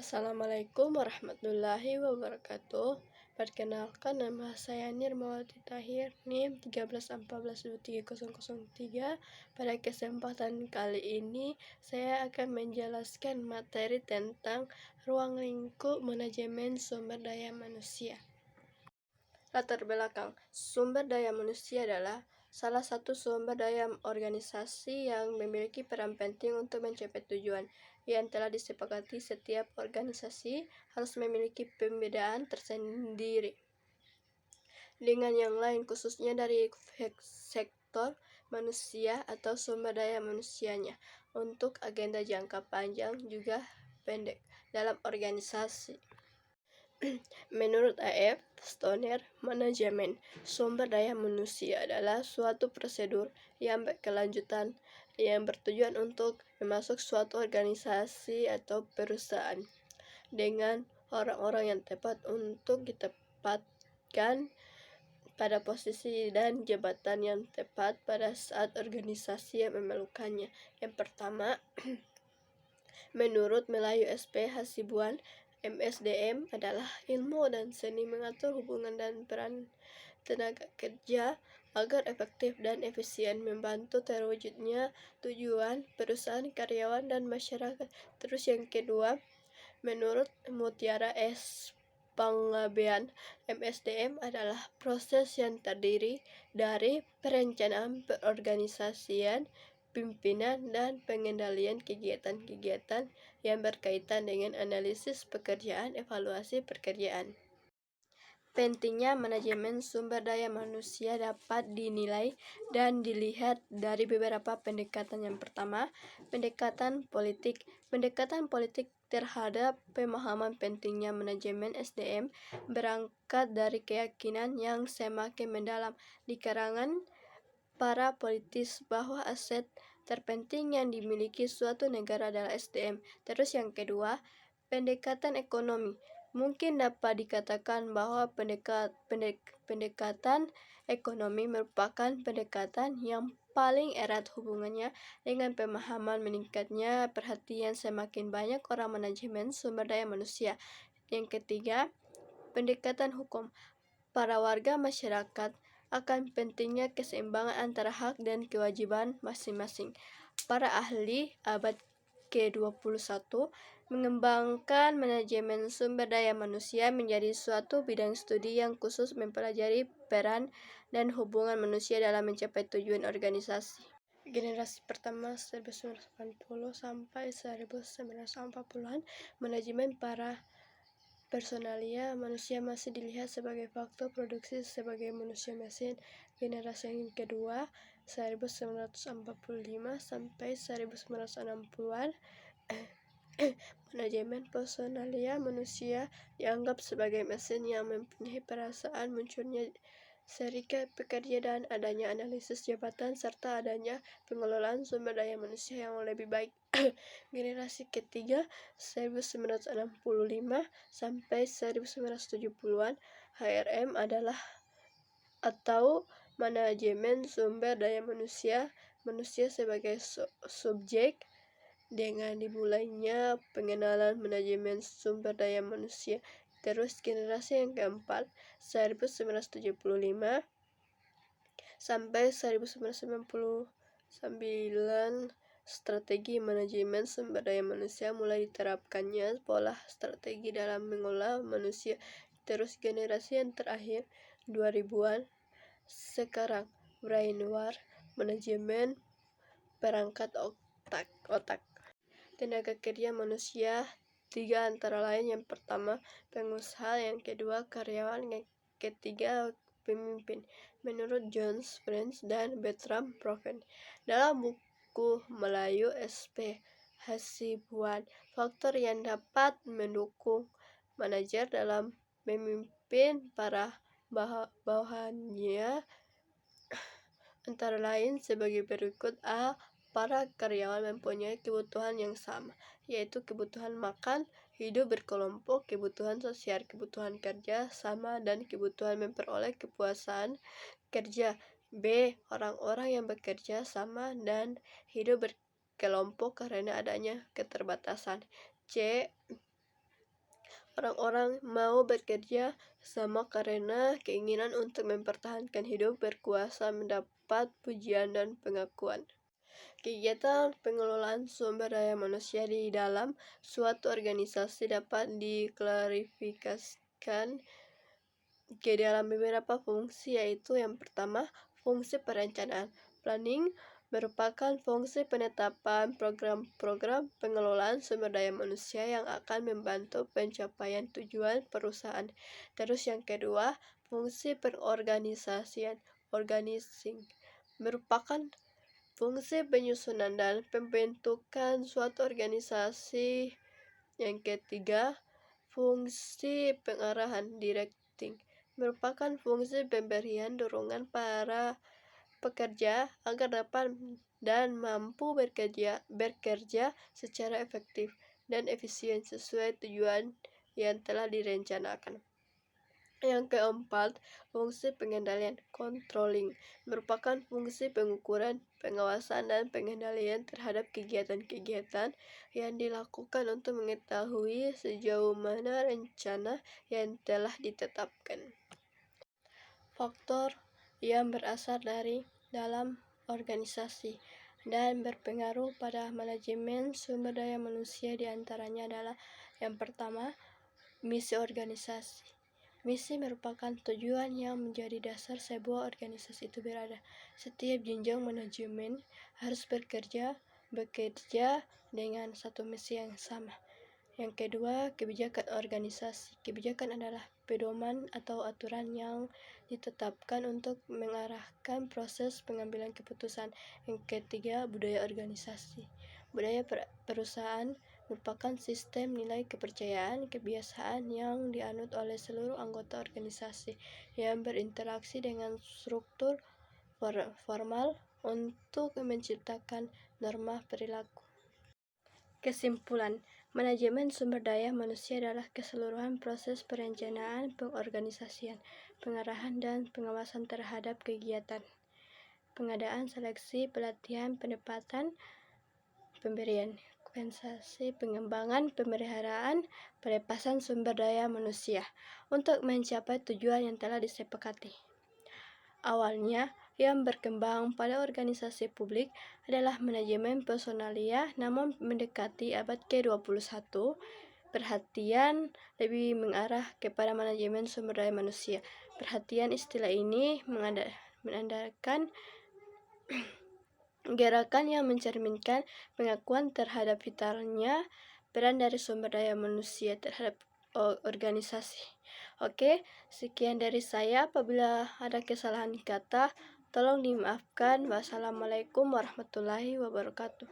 Assalamualaikum warahmatullahi wabarakatuh. Perkenalkan, nama saya Nirmawati Tahir, NIM 13142303. Pada kesempatan kali ini, saya akan menjelaskan materi tentang ruang lingkup manajemen sumber daya manusia. Latar belakang, sumber daya manusia adalah salah satu sumber daya organisasi yang memiliki peran penting untuk mencapai tujuan yang telah disepakati. Setiap organisasi harus memiliki pembedaan tersendiri dengan yang lain, khususnya dari sektor manusia atau sumber daya manusianya, untuk agenda jangka panjang juga pendek dalam organisasi. Menurut A.F. Stoner, manajemen sumber daya manusia adalah suatu prosedur yang berkelanjutan yang bertujuan untuk memasuk suatu organisasi atau perusahaan dengan orang-orang yang tepat untuk ditempatkan pada posisi dan jabatan yang tepat pada saat organisasi yang memerlukannya. Yang pertama, menurut Melayu SP Hasibuan, MSDM adalah ilmu dan seni mengatur hubungan dan peran tenaga kerja agar efektif dan efisien membantu terwujudnya tujuan perusahaan, karyawan, dan masyarakat. Terus yang kedua, menurut Mutiara S. Panggabean, MSDM adalah proses yang terdiri dari perencanaan, perorganisasian, pimpinan, dan pengendalian kegiatan-kegiatan yang berkaitan dengan analisis pekerjaan, evaluasi pekerjaan. Pentingnya manajemen sumber daya manusia dapat dinilai dan dilihat dari beberapa pendekatan. Yang pertama, pendekatan politik. Pendekatan politik terhadap pemahaman pentingnya manajemen SDM berangkat dari keyakinan yang semakin mendalam di kalangan para politis bahwa aset terpenting yang dimiliki suatu negara adalah SDM. Terus yang kedua, pendekatan ekonomi. Mungkin dapat dikatakan bahwa pendekatan ekonomi merupakan pendekatan yang paling erat hubungannya dengan pemahaman meningkatnya perhatian semakin banyak orang manajemen sumber daya manusia. Yang ketiga, pendekatan hukum. Para warga masyarakat akan pentingnya keseimbangan antara hak dan kewajiban masing-masing. Para ahli abad ke-21 mengembangkan manajemen sumber daya manusia menjadi suatu bidang studi yang khusus mempelajari peran dan hubungan manusia dalam mencapai tujuan organisasi. Generasi pertama 1980 sampai 1940-an, manajemen para personalia manusia masih dilihat sebagai faktor produksi sebagai manusia mesin. Generasi yang kedua 1945 sampai 1960-an, manajemen personalia manusia dianggap sebagai mesin yang mempunyai perasaan. Munculnya serikat pekerja dan adanya analisis jabatan serta adanya pengelolaan sumber daya manusia yang lebih baik. Generasi ketiga 1965 sampai 1970-an, HRM adalah atau manajemen sumber daya manusia sebagai subjek. Dengan dimulainya pengenalan manajemen sumber daya manusia. Terus generasi yang keempat 1975 sampai 1999, strategi manajemen sumber daya manusia mulai diterapkannya pola strategi dalam mengolah manusia. Terus generasi yang terakhir 2000-an, sekarang brainware, manajemen perangkat otak. Tenaga kerja manusia tiga antara lain. Yang pertama pengusaha, yang kedua karyawan, yang ketiga pemimpin. Menurut John Springs dan Bertram Proven dalam buku Melayu SP Hasibuan, faktor yang dapat mendukung manajer dalam memimpin para bawahannya antara lain sebagai berikut. A. Para karyawan mempunyai kebutuhan yang sama, yaitu kebutuhan makan, hidup berkelompok, kebutuhan sosial, kebutuhan kerja sama, dan kebutuhan memperoleh kepuasan kerja. B. Orang-orang yang bekerja sama dan hidup berkelompok karena adanya keterbatasan. C. Orang-orang mau bekerja sama karena keinginan untuk mempertahankan hidup, berkuasa, mendapat pujian dan pengakuan. Kegiatan pengelolaan sumber daya manusia di dalam suatu organisasi dapat diklarifikasikan ke dalam beberapa fungsi, yaitu yang pertama, fungsi perencanaan. Planning merupakan fungsi penetapan program-program pengelolaan sumber daya manusia yang akan membantu pencapaian tujuan perusahaan. Terus yang kedua, fungsi perorganisasian, organizing, merupakan fungsi penyusunan dan pembentukan suatu organisasi. Yang ketiga, fungsi pengarahan, directing, merupakan fungsi pemberian dorongan para pekerja agar dapat dan mampu bekerja secara efektif dan efisien sesuai tujuan yang telah direncanakan. Yang keempat, fungsi pengendalian, controlling, merupakan fungsi pengukuran, pengawasan, dan pengendalian terhadap kegiatan-kegiatan yang dilakukan untuk mengetahui sejauh mana rencana yang telah ditetapkan. Faktor yang berasal dari dalam organisasi dan berpengaruh pada manajemen sumber daya manusia diantaranya adalah yang pertama, misi organisasi. Misi merupakan tujuan yang menjadi dasar sebuah organisasi itu berada. Setiap jenjang manajemen harus bekerja dengan satu misi yang sama. Yang kedua, kebijakan organisasi. Kebijakan adalah pedoman atau aturan yang ditetapkan untuk mengarahkan proses pengambilan keputusan. Yang ketiga, budaya organisasi. Budaya perusahaan merupakan sistem nilai kepercayaan, kebiasaan yang dianut oleh seluruh anggota organisasi yang berinteraksi dengan struktur formal untuk menciptakan norma perilaku. Kesimpulan, manajemen sumber daya manusia adalah keseluruhan proses perencanaan, pengorganisasian, pengarahan, dan pengawasan terhadap kegiatan, pengadaan, seleksi, pelatihan, penempatan, pemberian kompensasi, pengembangan, pemeliharaan, pelepasan sumber daya manusia untuk mencapai tujuan yang telah disepakati. Awalnya, yang berkembang pada organisasi publik adalah manajemen personalia, namun mendekati abad ke-21, perhatian lebih mengarah kepada manajemen sumber daya manusia. Perhatian istilah ini menandakan gerakan yang mencerminkan pengakuan terhadap vitalnya peran dari sumber daya manusia terhadap organisasi. Oke, sekian dari saya. Apabila ada kesalahan kata, tolong dimaafkan. Wassalamualaikum warahmatullahi wabarakatuh.